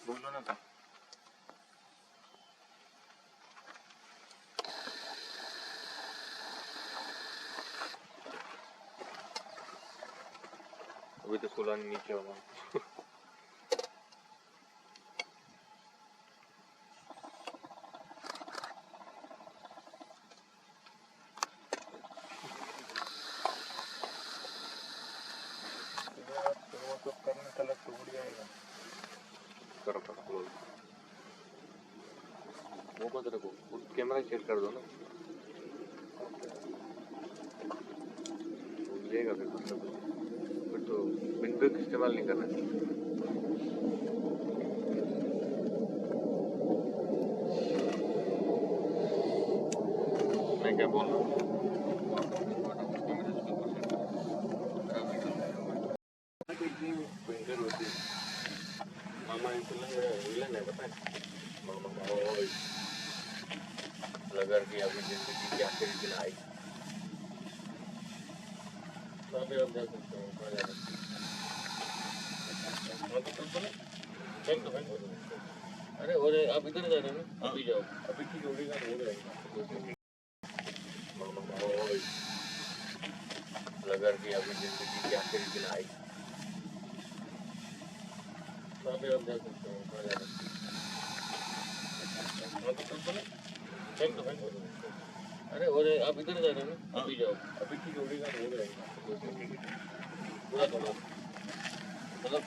बोलो ना था। अभी तो सोलह नीचे होगा। तो करने का लग तो उड़ जाएगा। करो क्लोज। वो बंद रखो, कैमरा चेक कर दो ना। जाएगा फिर तो विंड ब्रेक इस्तेमाल नहीं करना। मैं क्या बोल रहा हूँ? मामा विलन है पता है? मामा लगर की अभी जिंदगी की आखिरी दिन आई। अभी आप जा सकते हो। अरे हो रहे आप इधर जा रहे हो ना? अभी जाओ, अभी की जोड़ेगा तो हो जाएगा। लगर की अभी जिंदगी की आखिरी दिन आई। अभी आप जा सकते हो। अरे हो रहे आप इधर जा रहे हो ना? अभी जाओ, अभी की जोड़ेगा तो हो जाएगा। पूरा मतलब